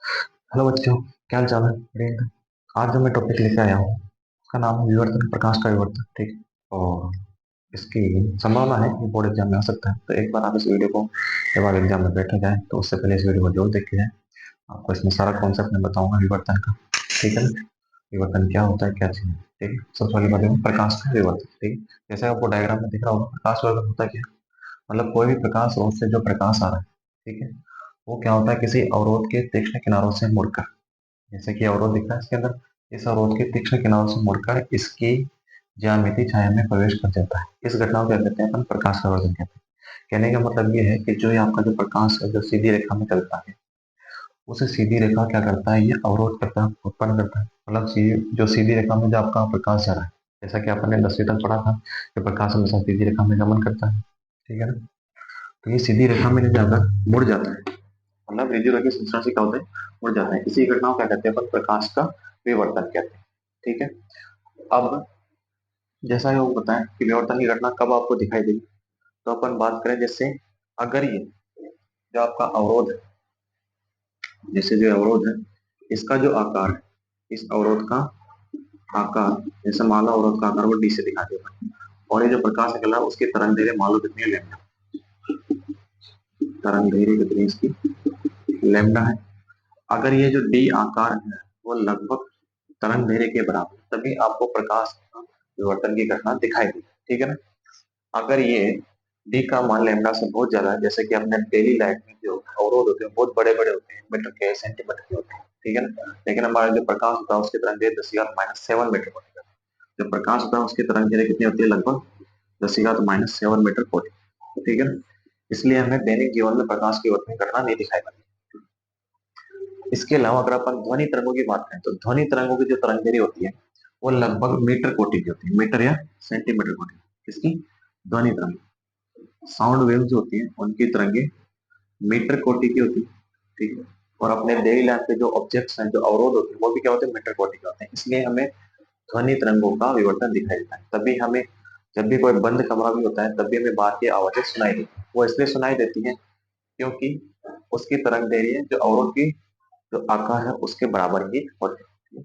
Hello बच्चों, क्या हाल चाल है? बढ़िया। आज जो मैं टॉपिक लेके आया हूँ उसका नाम है विवर्तन, प्रकाश का विवर्तन। ठीक है। और इसकी संभावना है कि बोर्ड एग्जाम में आ सकता है, तो एक बार आप इस वीडियो को जब आप एग्जाम में बैठे जाए तो उससे पहले इस वीडियो को जरूर देख जाए। आपको इसमें सारा कॉन्सेप्ट मैं बताऊंगा विवर्तन का। ठीक है ना? विवर्तन क्या होता है, क्या चीज है। ठीक है। सबसे पहले बात है प्रकाश का विवर्तन। ठीक है। जैसे आपको डायग्राम में दिख रहा होगा, प्रकाश विवर्तन होता है क्या? मतलब कोई भी प्रकाश स्रोत से जो प्रकाश आ रहा है, ठीक है, वो क्या होता है, किसी अवरोध के तीक्ष्ण किनारों से मुड़कर, जैसे कि अवरोध दिख रहा है इसके अंदर, इस अवरोध के तीक्ष्ण किनारों से मुड़कर इसकी ज्यामिति छाया में प्रवेश कर जाता है। इस घटना को क्या कहते हैं? अपन प्रकाश संवर्धन कहते हैं। कहने का मतलब ये है कि जो ये आपका जो प्रकाश है जो सीधी रेखा में चलता है, उसे सीधी रेखा क्या करता है, ये अवरोध करता है, उत्पन्न करता है। मतलब जो सीधी रेखा में जो आपका प्रकाश जा रहा है, जैसा कि आपने 10वीं तक पढ़ा था कि प्रकाश हमेशा सीधी रेखा में गमन करता है। ठीक है ना? तो ये सीधी रेखा में जाकर मुड़ जाता है, मतलब रेडियो संश्लेषण से क्या होता है, मुड़ जाता है। इसी घटना को क्या कहते हैं? अपन प्रकाश का विवर्तन कहते हैं। ठीक है। अब जैसा कि वो बताएं कि विवर्तन की घटना कब आपको दिखाई देगी, तो अपन बात करें जैसे अगर ये जो आपका अवरोध है, जैसे जो अवरोध है इसका जो आकार है, इस अवरोध का आकार, जैसे मान लो अवरोध का आकार वो डी से दिखा देगा, और ये जो प्रकाश निकल रहा है उसकी तरंग दैर्घ्य मान लो कितनी है, लैम्डा। तरंग दैर्घ्य कितनी है इसकी, लैम्डा है। अगर ये जो डी आकार है वो लगभग तरंग दैर्घ्य के बराबर, तभी आपको प्रकाश का विवर्तन की घटना दिखाई दी। ठीक है ना? अगर ये डी का मान लैम्डा से बहुत ज्यादा है, जैसे कि अपने डेली लाइफ में जो अवरोध होते हैं बहुत बड़े बड़े होते हैं, मीटर के, सेंटीमीटर के होते हैं। ठीक है ना? लेकिन हमारा जो प्रकाश होता है उसकी तरंग दैर्घ्य 10⁻⁷ मीटर होती है। जो प्रकाश होता है उसकी तरंग दैर्घ्य कितनी होती है? लगभग 10⁻⁷ मीटर होती है। ठीक है ना? इसलिए हमें दैनिक जीवन में प्रकाश की वर्तन घटना नहीं दिखाई पड़ती। इसके अलावा अगर अपन ध्वनि तरंगों की बात करें, तो ध्वनि तरंगों की जो तरंग दैर्घ्य होती है वो लगभग मीटर कोटि की होती है, मीटर या सेंटीमीटर कोटि। किसकी? ध्वनि तरंग। साउंड वेव जो होती है उनकी तरंगे मीटर कोटि की होती है। ठीक है। और अपने डेली लाइफ के जो ऑब्जेक्ट्स हैं, जो अवरोध होते हैं, वो भी क्या होते हैं? मीटर कोटि के होते हैं। इसलिए हमें ध्वनि तरंगों का विवर्तन दिखाई देता है। तभी हमें जब भी कोई बंद कमरा भी होता है तब भी हमें बाहर की आवाजें सुनाई देती है। वो इसलिए सुनाई देती है क्योंकि उसकी तरंग दैर्घ्य जो अवरोध की जो आकार है उसके बराबर ही होती है।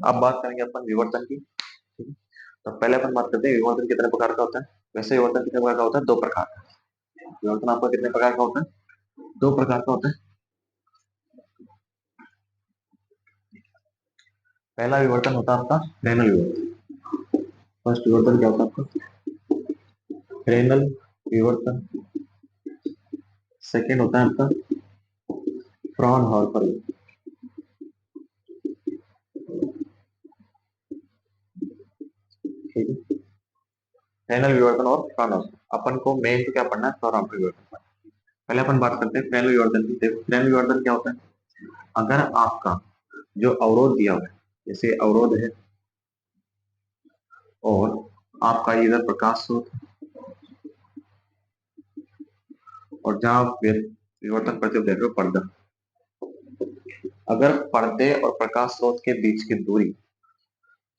अब बात करेंगे अपन विवर्तन की। ठीक है। तो पहले अपन बात करते हैं विवर्तन कितने प्रकार का होता है। वैसे विवर्तन कितने प्रकार का होता है? दो प्रकार का। विवर्तन आपका कितने प्रकार का होता है? दो प्रकार का होता है। पहला विवर्तन होता है आपका फ्रेनल विवर्तन। फर्स्ट विवर्तन क्या होता है आपका? फ्रेनल विवर्तन। सेकेंड होता है आपका फ्रॉनहोफर। ठीक है। फ्रेनल विवर्तन और फ्रॉनहोफर। अपन को मेन तो क्या पढ़ना है? फ्रॉनहोफर विवर्तन। पहले अपन बात करते हैं फ्रेनल विवर्तन की। देखो फ्रेनल विवर्तन क्या होता है? अगर आपका जो अवरोध दिया हुआ है, जैसे अवरोध है और आपका इधर प्रकाश स्रोत और जहां आप विवर्तन प्रतिरोध देख रहे हो पर्दा, अगर पर्दे और प्रकाश स्रोत के बीच की दूरी,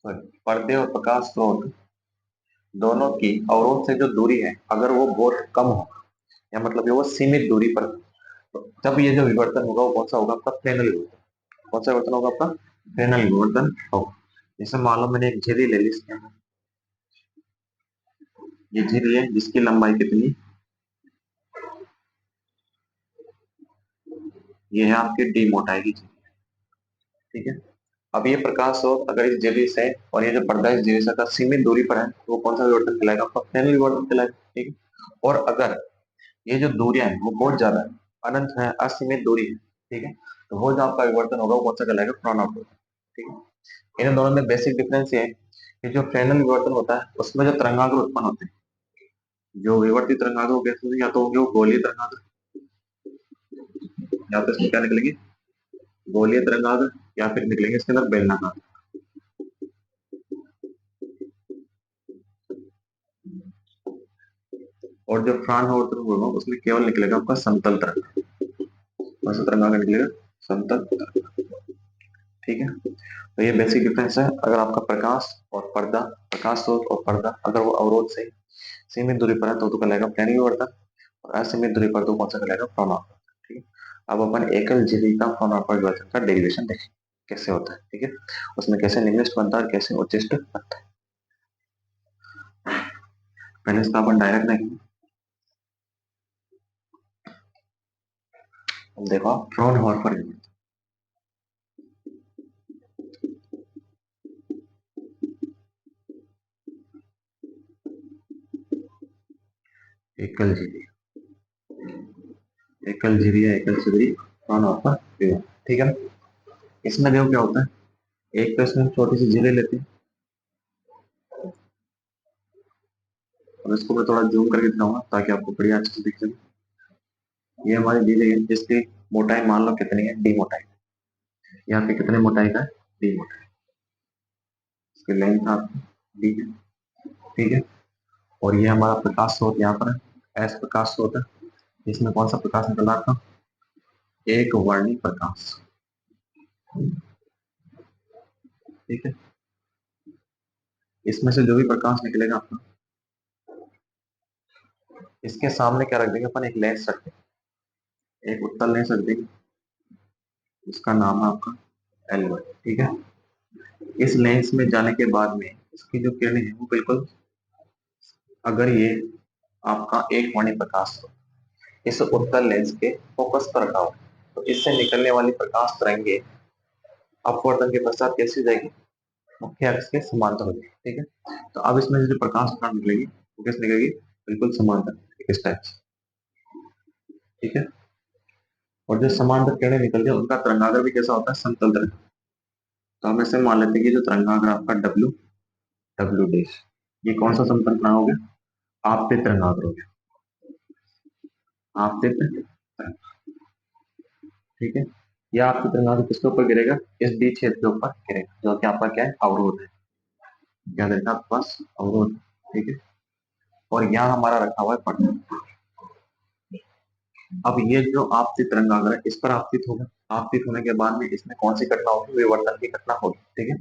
पर्दे और प्रकाश स्रोत दोनों की अवरोध से जो दूरी है अगर वो बहुत कम हो, या मतलब वो सीमित दूरी पर, तो तब ये जो विवर्तन होगा वो कौन सा होगा? आपका फ्रेनल विवर्तन। कौन सा विवर्तन होगा आपका? फ्रेनल विवर्तन होगा। जैसे मान लो मैंने एक झिल्ली ले ली इसके अंदर, ये झिल्ली है जिसकी लंबाई कितनी, ये है आपकी डी मोटाई की झिल्ली। ठीक है। अब ये प्रकाश स्रोत अगर इस झिल्ली से और ये जो पर्दा इस झिल्ली से अगर सीमित दूरी पर है तो वो कौन सा विवर्तन कहलाएगा? आपका फ्रेनल विवर्तन कहलाएगा। ठीक है। और अगर ये जो दूरियां हैं वो बहुत ज्यादा है, अनंत है, असीमित दूरी है, ठीक है, तो वो जो आपका विवर्तन होगा वो कौन सा कहलाएगा? फ्रॉनहोफर। ठीक है। इन दोनों में बेसिक डिफरेंस ये है कि जो फ्रेनल विवर्तन होता है उसमें जो तरंगाग्र उत्पन्न होते हैं, जो विवर्तित तरंगाग्र हो गए या तो होंगे वो गोलीय तरंगाग्र, या तो इसमें क्या निकलेंगे? गोलीय तरंगाग्र, या फिर निकलेंगे इसके अंदर बेलनाकार। और जो फ्रॉनहोफर होगा उसमें केवल निकलेगा आपका समतल तरंग। कौन सा तरंगाग्र निकलेगा? समतल तरंग। ठीक है। तो ये बेसिक डिफरेंस है। अगर आपका प्रकाश और पर्दा, प्रकाश स्रोत और पर्दा अगर वो अवरोध से सीमित दूरी पर है तो कहलाएगा फ्रेनल विवर्तन, और असीमित दूरी पर तो कौन सा कहलाएगा? फ्रॉनहोफर। ठीक है। अब अपन एकल जीविका परिवर्तन का डेरिवेशन देखें कैसे होता है। ठीक है, उसमें कैसे निम्नलिखित बनता है और कैसे उच्चिष्ट बनता है। पहले इसका अपन डायरेक्ट देखेंगे। अब देखो फ्रॉनहोफर एकल जीवी, एकल जीवी या एकल छिद्री फ्रॉनहोफर विवर्तन। ठीक है, इसमें देखो क्या होता है। एक तो इसमें हम छोटी सी झिल्ली लेते हैं। अब इसको मैं थोड़ा जूम करके दिखाऊंगा ताकि आपको बढ़िया अच्छे से दिख सके। ये हमारी झिल्ली है जिसकी मोटाई मान लो कितनी है, डी मोटाई। यहाँ पे कितने मोटाई का है, डी मोटाई। इसकी लेंथ आपकी डी है। ठीक है, और ये हमारा प्रकाश स्रोत यहाँ पर है, एस प्रकाश स्रोत है। इसमें कौन सा प्रकाश निकल रहा था, एक वर्णी प्रकाश। ठीक है, इसमें से जो भी प्रकाश निकलेगा आपका, इसके सामने क्या रख देंगे अपन, एक लेंस रख देंगे, एक उत्तल लेंस रख देंगे। इसका नाम है आपका L1। ठीक है, इस लेंस में जाने के बाद में इसकी जो किरणें हैं वो बिल्कुल, अगर ये आपका एक वर्णी प्रकाश हो इस उत्तल लेंस के फोकस पर रखा हो तो इससे निकलने वाली प्रकाश तरंगे अपवर्तन के पश्चात कैसी जाएगी, मुख्य अक्ष के समांतर होगी। ठीक है, तो अब इसमें जो प्रकाश किरण निकलेगी वो कैसे निकलेगी, बिल्कुल समांतर इस टाइप से। ठीक है, और जो समांतर किरणें निकलती है उनका तरंगाग्र भी कैसा होता है, समतल तरंग। तो हम ऐसे मान लेते हैं कि जो तरंगाग्र आपका डब्ल्यू डब्ल्यू डैश, ये कौन सा समतल तरंग हो गया, आपतित तरंगाग्र हो गया, आपतित तरंग। ठीक है, या आपकी तरंगाग्र किसके ऊपर गिरेगा, इस डी छेद के ऊपर गिरेगा जो कि आपका क्या है, अवरोध है। क्या रहता है आपके पास, अवरोध। ठीक है, और यहाँ हमारा रखा हुआ है पटना। अब ये जो आपतित तरंगाग्र है इस पर आपतित होगा, आपतित होने के बाद में इसमें कौन सी घटना होगी, विवर्तन की घटना होगी। ठीक है,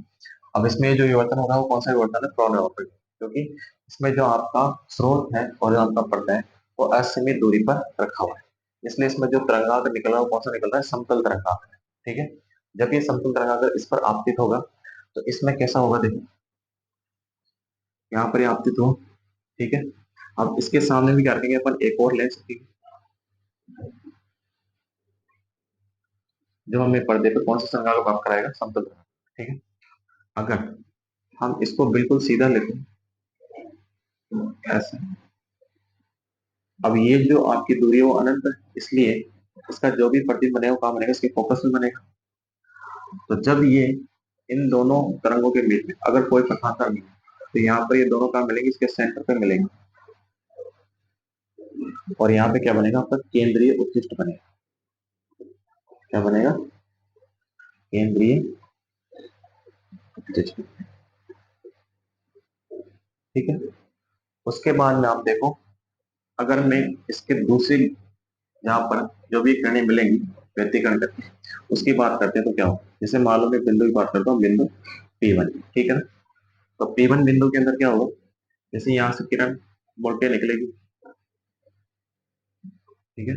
अब इसमें जो विवर्तन हो रहा है वो कौन सा विवर्तन है, फ्रॉनहोफर, क्योंकि इसमें जो आपका स्रोत है और जो आपका पर्दा है वो असीमित दूरी पर रखा हुआ है, इसलिए इसमें जो तरंगाग्र निकल रहा है वो कौन सा निकल रहा है, समतल तरंगाग्र। ठीक है, जब ये समतल तरंगाग्र इस पर आपतित होगा तो इसमें कैसा होगा, देखो यहाँ पर ये आपतित हो। ठीक है, अब इसके सामने भी क्या रखेंगे अपन, एक और लेंस रखेंगे। जब हमें पर्दे पे कौन सा तरंगाग्र प्राप्त कराएगा, समतल तरंगाग्र। ठीक है, अगर हम इसको बिल्कुल सीधा लेते हैं ऐसे, अब ये जो आपकी दूरी है वो अनंत है, इसलिए इसका जो भी प्रतिबिंब बनेगा वो कहाँ बनेगा, इसके फोकस में बनेगा। तो जब ये इन दोनों तरंगों के बीच में अगर कोई पथांतर नहीं है तो यहाँ पर ये दोनों कहाँ मिलेंगे, इसके सेंटर पे मिलेंगे, और यहाँ पे क्या बनेगा आपका, केंद्रीय उत्कृष्ट बनेगा। क्या बनेगा, केंद्रीय उत्कृष्ट। ठीक है, उसके बाद में आप देखो, अगर मैं इसके दूसरी जहां पर जो भी किरणें मिलेंगी व्यतिकरण करके उसकी बात करते हैं तो क्या हो, जैसे मान लो मैं बिंदु की बात करता हूँ, बिंदु P1। ठीक है ना, तो P1 बिंदु के अंदर क्या होगा, जैसे यहाँ से किरण मुड़ के निकलेगी। ठीक है,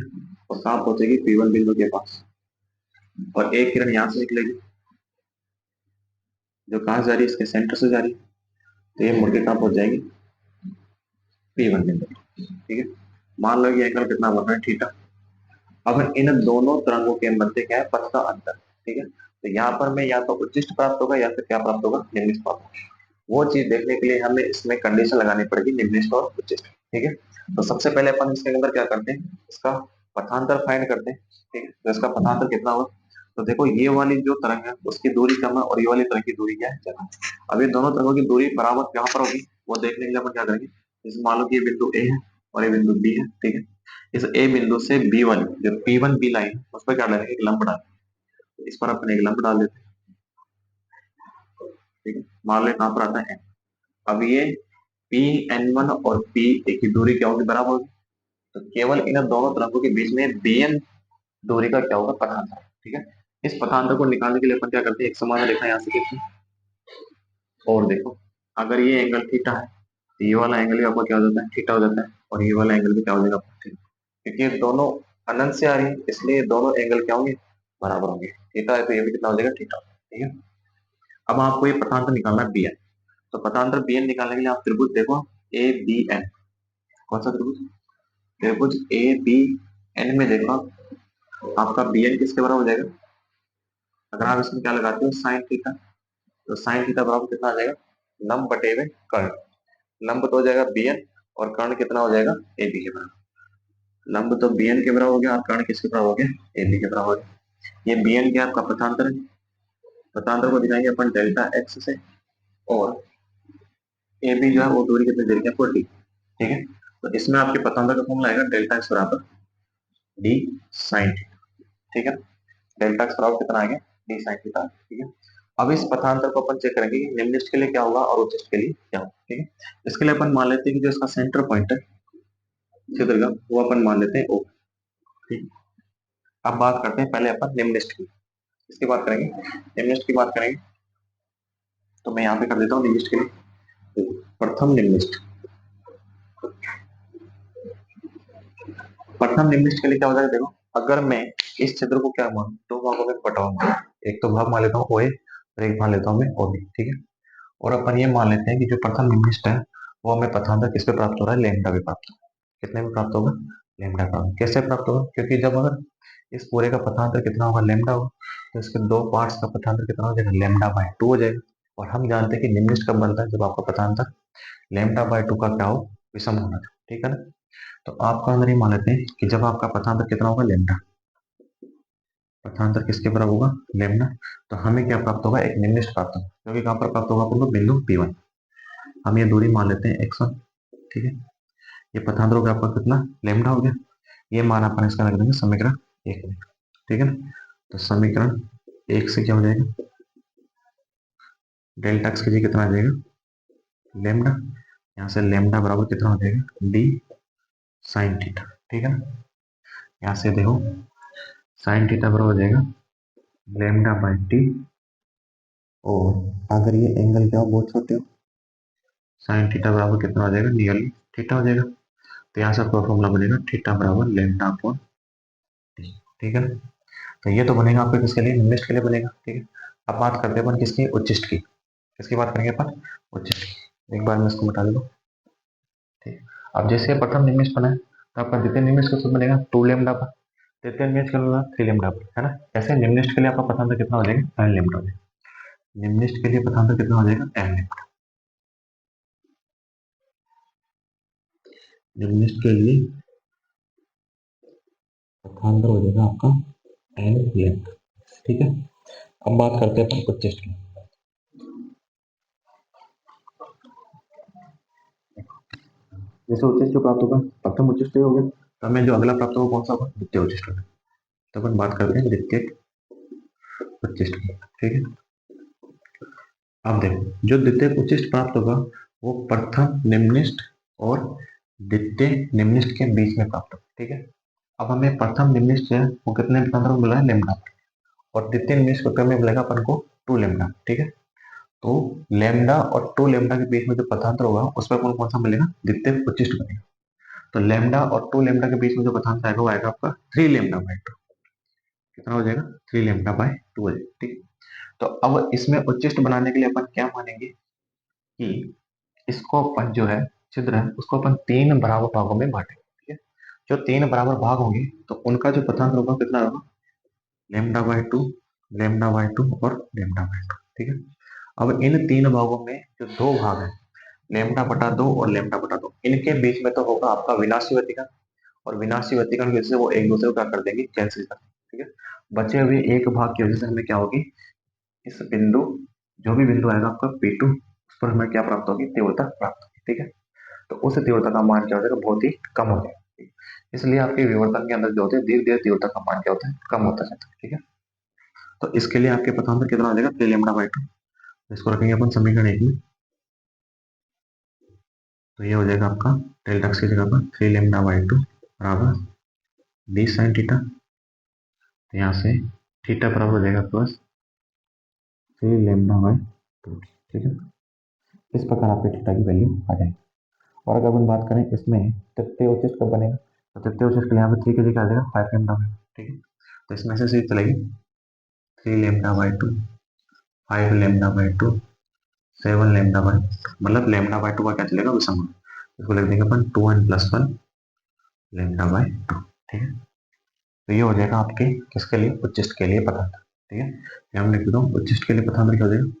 और कहाँ पहुंचेगी, P1 बिंदु के पास, और एक किरण यहाँ से निकलेगी जो कहाँ से जा रही है, इसके सेंटर से जा रही है, तो ये मुड़ के कहाँ पहुंच जाएगी, P1 बिंदु। ठीक है, मान लो ये एंगल कितना बन रहा है, थीटा। अब इन दोनों तरंगों के मध्य क्या है, पथ का अंतर। ठीक है, तो यहाँ पर मैं या तो उच्चिष्ट प्राप्त होगा या फिर क्या प्राप्त होगा, निम्निष्ट प्राप्त होगा। वो चीज देखने के लिए हमें इसमें कंडीशन लगानी पड़ेगी, निम्निष्ट और उच्चिष्ट। ठीक है, तो सबसे पहले अपन इसके अंदर क्या करते हैं, इसका पथांतर फाइंड करते हैं। ठीक है, तो इसका पथांतर कितना होगा, तो देखो ये वाली जो तरंग है उसकी दूरी कम है और ये वाली तरंग की दूरी क्या है, ज्यादा। अब ये दोनों तरंगों की दूरी बराबर कहाँ पर होगी वो देखने के लिए अपन क्या करेंगे, जैसे मान लो कि ये बिंदु ए है और ये बिंदु बी है। ठीक है, इस ए बिंदु से बी वाली जो P1 बी लाइन उस पर क्या डालेंगे, एक लंब डालेंगे। तो इस पर अपन एक लंब डाल देते हैं। ठीक है, मान लो कहाँ पर आता है, अब ये Pn1 और P की दूरी क्या होगी, बराबर होगी। तो केवल इन दोनों तरंगों के बीच में Bn दूरी का क्या होगा, पथांतर। ठीक है, इस पथांतर को निकालने के लिए अपन क्या करते हैं, एक समान रेखा यहाँ से खींचते हैं, और देखो अगर ये एंगल थीटा है तो ये वाला एंगल भी आपका क्या हो जाता है, थीटा हो जाता है, और ये वाला एंगल भी क्या हो जाएगा, थीटा। क्योंकि ये दोनों अनंत से आ रही है, इसलिए दोनों एंगल क्या होंगे, बराबर होंगे। थीटा है तो ये भी कितना हो जाएगा, थीटा। ठीक है, अब आपको ये पथांतर निकालना है बी एन। तो पथांतर बी एन निकालने के लिए आप त्रिभुज देखो, ए बी एन। कौन सा त्रिभुज, त्रिभुज ए बी एन में देखो आपका बी एन किसके बराबर हो जाएगा, अगर आप इसमें क्या लगाते हो साइन थीटा, तो साइन थीटा बराबर कितना आ जाएगा, लंब बटे में कर्ण। लंब तो हो जाएगा बी एन और कर्ण कितना हो जाएगा, ए बी के बराबर। लंब तो बी एन के बराबर हो गया और कर्ण किसके बराबर हो गया, ए बी के बराबर हो गया। ये बी एन क्या आपका पथांतर है, पथांतर को दिखाएंगे अपन डेल्टा एक्स से, और ए बी जो है वो दूरी कितनी दे रखी है, 40। ठीक है, तो इसमें आपके पथांतर का फॉर्मूला आएगा डेल्टा एक्स बराबर डी साइन थीटा। ठीक है, डेल्टा एक्स बराबर कितना आ गया, डी साइन थीटा। ठीक है, अब इस पथांतर को अपन चेक करेंगे कि निम्नलिखित के लिए क्या होगा और उच्चिष्ट के लिए क्या होगा। ठीक है, इसके लिए अपन मान लेते हैं कि जो इसका सेंटर पॉइंट है क्षेत्र का, वो अपन मान लेते हैं ओ। ठीक है, अब बात करते हैं पहले अपन निम्नलिखित की, इसकी बात करेंगे, निम्नलिखित की बात करेंगे। तो मैं यहाँ पे कर देता हूँ निम्नलिखित के लिए, प्रथम निम्नलिखित। प्रथम निम्नलिखित के लिए क्या हो जाएगा, देखो अगर मैं इस क्षेत्र को क्या मान दो भागों में बटाऊंगा, एक तो भाग मान लेता हूँ ओए और एक मान लेता हूँ मैं ओबी। ठीक है, और अपन ये मान लेते हैं कि जो प्रथम निम्नलिखित है वो हमें पथांतर किस पे प्राप्त हो रहा है, लेमडा पे प्राप्त हो रहा है। कितने में प्राप्त होगा, लेमडा प्राप्त। कैसे प्राप्त होगा, क्योंकि जब अगर इस पूरे का पथांतर कितना होगा, लेमडा होगा, तो इसके दो पार्ट्स का पथांतर कितना हो जाएगा, लेमडा बाय 2 हो जाएगा। और हम जानते हैं कि निम्नलिखित कब बनता है, जब आपका पथांतर लेमडा बाय 2 का क्या हो, विषम होना चाहिए। ठीक है ना, तो आपका अंदर ही मान लेते हैं कि जब आपका पथांतर कितना होगा, लेमडा, पथांतर किसके बराबर होगा, लेमडा, तो हमें क्या प्राप्त होगा, एक निम्नलिखित प्राप्त होगा, जो कि कहां पर प्राप्त होगा अपन को, बिंदु P1। हम ये दूरी मान लेते हैं x1। ठीक है, ये पथांतर हो गया आपका कितना, लेमडा हो गया। ये मान अपन इसका रख देंगे समीकरण 1 में। ठीक है ना, तो समीकरण 1 से क्या हो जाएगा, डेल्टा एक्स के लिए कितना आ जाएगा, लेमडा। यहाँ से लेमडा बराबर कितना हो जाएगा, डी साइन थीटा। ठीक है ना, यहाँ से देखो साइन थीटा बराबर हो जाएगा लेमडा बाई टी, और अगर ये एंगल क्या हो, बहुत छोटे हो, साइन थीटा बराबर कितना हो जाएगा, नियरली थीटा हो जाएगा। तो यहाँ से आपका फॉर्मूला बनेगा थीटा बराबर लेमडा अपॉन टी। ठीक है ना, तो ये तो बनेगा आपके किसके लिए, निम्नलिखित के लिए बनेगा। ठीक है, अब बात करते हैं अपन किसकी, उच्चिष्ट की। किसकी बात करेंगे अपन, उच्चिष्ट की। एक बार मैं इसको मिटा दूँ। ठीक है, अब जैसे प्रथम निम्नलिखित बना है, तो आपका द्वितीय निम्नलिखित का सूत्र बनेगा 2 लेमडा पर, तृतीय निम्नलिखित का बनेगा 3 लेमडा पर, है ना। ऐसे निम्नलिखित के लिए आपका पथांतर कितना हो जाएगा, n लेमडा हो जाएगा। निम्नलिखित के लिए पथांतर कितना हो जाएगा, n लेमडा। निम्नलिखित के लिए पथांतर हो जाएगा आपका n लेमडा। ठीक है, अब बात करते हैं अपन उच्चिष्ट की। जैसे उच्चिष्ट जो प्राप्त होगा, प्रथम उच्चिष्ट हो गया, तो हमें जो अगला प्राप्त होगा कौन सा होगा, द्वितीय उच्चिष्ट होगा। तो अपन बात करते हैं द्वितीय उच्चिष्ट की। ठीक है, अब देखो जो द्वितीय उच्चिष्ट प्राप्त होगा वो प्रथम निम्नलिखित और द्वितीय निम्नलिखित के बीच में प्राप्त होगा। ठीक है, अब हमें प्रथम निम्नलिखित है वो कितने पथांतर में मिला है, लेमडा, और द्वितीय निम्नलिखित में मिलेगा अपन को 2 लेमडा। ठीक है, तो लेमडा और 2 लेमडा के बीच में जो पथांतर होगा उस पर कौन कौन सा मिलेगा, द्वितीय उच्चिष्ट बनेगा। तो लेमडा और 2 लेमडा के बीच में जो पथांतर आएगा वो आएगा आपका 3 लेमडा बाय 2। कितना हो जाएगा, 3 लेमडा बाय 2 हो जाएगा। ठीक, तो अब इसमें उच्चिष्ट बनाने के लिए अपन क्या मानेंगे कि इसको अपन जो है छिद्र है उसको अपन 3 बराबर भागों में बांटेंगे। ठीक है, जो 3 बराबर भाग होंगे तो उनका जो पथांतर होगा कितना होगा, लेमडा बाय 2, लेमडा बाय 2 और लेमडा बाय 2। ठीक है, अब इन 3 भागों में जो 2 भाग है, लेमडा बटा 2 और लेमडा बटा 2, इनके बीच में तो होगा आपका विनाशी व्यतिकरण, और विनाशी व्यतिकरण की वजह से वो एक दूसरे को क्या कर देंगे, कैंसिल कर देंगे। ठीक है, बचे हुए एक भाग की वजह से हमें क्या होगी, इस बिंदु, जो भी बिंदु आएगा आपका P2, उस पर हमें क्या प्राप्त होगी, तीव्रता प्राप्त होगी। ठीक है, तो उस तीव्रता का मान क्या हो जाएगा, बहुत ही कम हो जाएगा। इसलिए आपके विवर्तन के अंदर जो होते हैं धीरे धीरे तीव्रता का मान क्या होता है, कम होता जाता है। ठीक है, तो इसके लिए आपके पथांतर कितना हो जाएगा, 3 लेमडा बाय 2। इसको रखेंगे अपन समीकरण 1 में, तो ये हो जाएगा आपका डेल्टा एक्स की जगह पर 3 लेमडा बाय 2 बराबर डी साइन थीटा। तो यहाँ से थीटा बराबर हो जाएगा प्लस 3 लेमडा बाय 2। ठीक है, इस प्रकार आपके थीटा की वैल्यू आ जाएगी। और अगर अपन बात करें इसमें तृतीय उच्चिष्ट कब बनेगा, तो तृतीय उच्चिष्ट के लिए यहाँ पे 3 की जगह आ जाएगा 5 लेमडा बाई, ठीक है। तो इसमें से सीरीज चलेगी 3 lambda by 2, 5 lambda by 2, 7 lambda by 2, मतलब लेमडा बाई 2 का क्या चलेगा विषम, इसको लिख देंगे अपन 2n+1 लेमडा बाई 2, ठीक है। तो ये हो जाएगा आपके किसके लिए, उच्चिष्ट के लिए पथांतर, ठीक है। यहाँ मैं लिख देता हूँ उच्चिष्ट के लिए पथांतर क्या हो जाएगा,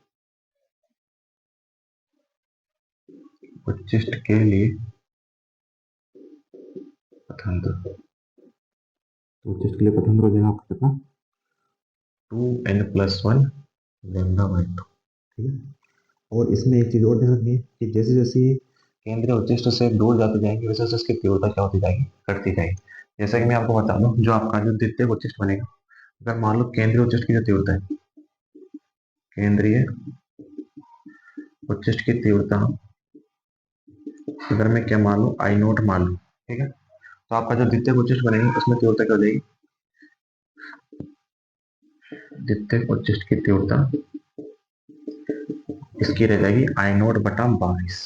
उच्चिष्ट के लिए पथांतर, तो उच्चिष्ट के लिए पथांतर हो जाएगा आपका कितना, 2n+1 लेमडा बाई 2, ठीक है। और इसमें एक चीज और ध्यान रखनी है कि जैसे जैसे ये केंद्रीय उच्चिष्ट से दूर जाते जाएंगे वैसे वैसे इसकी तीव्रता क्या होती जाएगी, घटती जाएगी। जैसा कि मैं आपको बता दूं, जो आपका जो द्वितीय उच्चिष्ट बनेगा, अगर मान लो केंद्रीय उच्चिष्ट की जो तीव्रता है, केंद्रीय उच्चिष्ट की तीव्रता अगर मैं क्या मान लूँ आई नोट मान लूँ, ठीक है, तो आपका जो द्वितीय उच्चिष्ट बनेगा उसमें तीव्रता क्या हो जाएगी, द्वितीय उच्चिष्ट की तीव्रता इसकी रह जाएगी आई नोट बटा 22,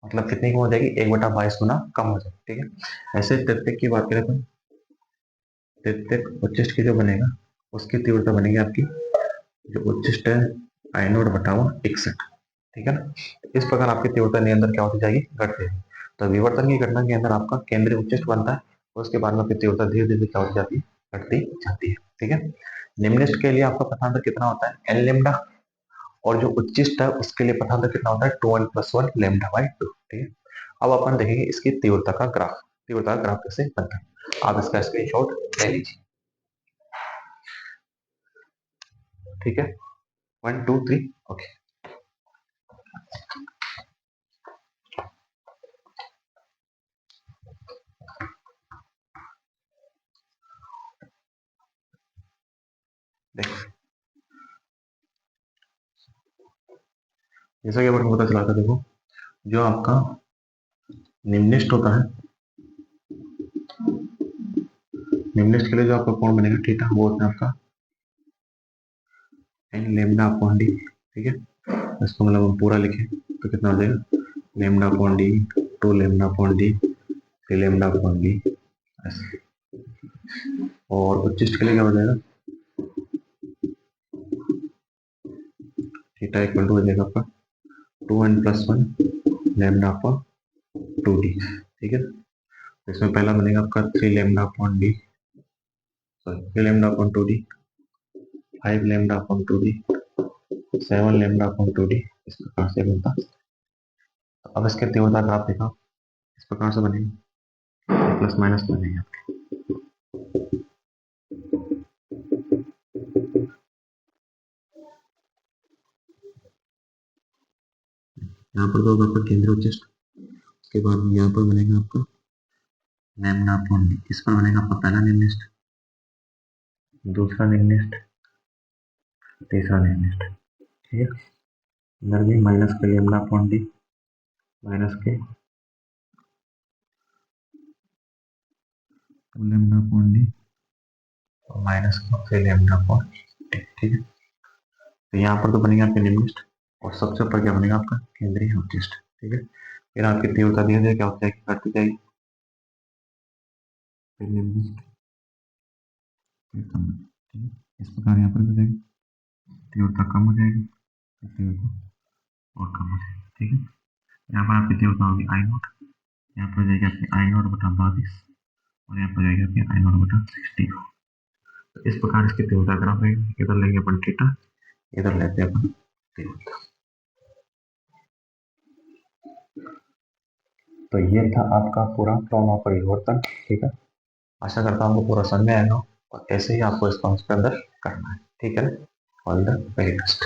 मतलब कितनी कम हो जाएगी, 1/22 गुना कम हो जाएगी, ठीक है। ऐसे तृतीयक की बात करें तो तृतीयक उच्चिष्ट की जो बनेगा उसकी तीव्रता बनेगी आपकी, जो उच्चिष्ट है आई नोट बटा 61, ठीक है ना। इस प्रकार आपकी तीव्रता निरंतर क्या होती जाएगी, घटती जाएगी। तो विवर्तन की घटना के अंदर आपका केंद्रीय उच्चिष्ट बनता है, उसके बाद में आपकी तीव्रता धीरे धीरे क्या होती जाती है, घटती जाती है, ठीक है। निम्निष्ट के लिए आपका पथांतर कितना होता है, एल लेमडा, और जो उच्चिष्ट है उसके लिए पथांतर कितना होता है, 2n+1 लेमडा बाई 2, ठीक है। अब अपन देखेंगे इसकी तीव्रता का ग्राफ, तीव्रता का ग्राफ कैसे बनता है, आप इसका स्क्रीनशॉट ले लीजिए, ठीक है। 1 2 3 ओके। देखो जैसा कि अपन को पता चला था, देखो जो आपका निम्निष्ट होता है, निम्निष्ट के लिए जो आपका कोण बनेगा थीटा वो होता है आपका एन लेमडा अपॉन डी, ठीक है। इसको मतलब हम पूरा लिखें तो कितना हो जाएगा, lambda upon D, 2 lambda upon D, 3 lambda upon D ऐसे। और उच्चिष्ट के लिए क्या हो जाएगा, थीटा इक्वल टू हो जाएगा आपका 2n+1 लेमडा अपॉन 2d, ठीक है। तो इसमें पहला बनेगा आपका 3 lambda upon D, sorry 3 lambda upon 2d, 5 lambda upon 2d, 7 lambda upon 2d, इस प्रकार से बनता। तो अब इसके तीव्रता ग्राफ देखा इस प्रकार से बनेगा, प्लस माइनस बनेगा। यहाँ पर तो आपका केंद्र उच्चिष्ट, उसके बाद यहाँ पर बनेगा आपका लेमडा अपॉन डी, इस पर बनेगा आपका पहला निम्निष्ट, दूसरा निम्निष्ट, तीसरा निम्निष्ट, ठीक है। इधर भी माइनस के लेमडा अपॉन डी, माइनस के लेमडा अपॉन डी, और माइनस का फिर लेमडा अपॉन डी, ठीक है। तो यहाँ पर तो बनेगा आपके निम्निष्ट, और सबसे ऊपर क्या बनेगा आपका केंद्रीय उच्चिष्ट, ठीक है। फिर आपकी तीव्रता धीरे धीरे क्या होती जाएगी, घटती जाएगी, फिर निम्निष्ट, फिर कम, ठीक है। इस प्रकार यहाँ पर भी जाएगी, तीव्रता कम हो जाएगी, तीव्रता और कम हो जाएगी, ठीक है। यहाँ पर आपकी तीव्रता होगी आई नोट, यहाँ पर जाएगी आपकी आई नोट बटा 22, और यहाँ पर जाएगी आपकी आई नोट बटा 64। तो इस प्रकार इसकी तीव्रता ग्राफ है, इधर लेंगे अपन थीटा, इधर लेते हैं अपन तीव्रता। तो ये था आपका पूरा प्रोनो परिवर्तन, ठीक है। आशा करता हूँ आपको पूरा समझ में आएगा, और ऐसे ही आपको इसको उसके अंदर करना है, ठीक है ना। All the very best.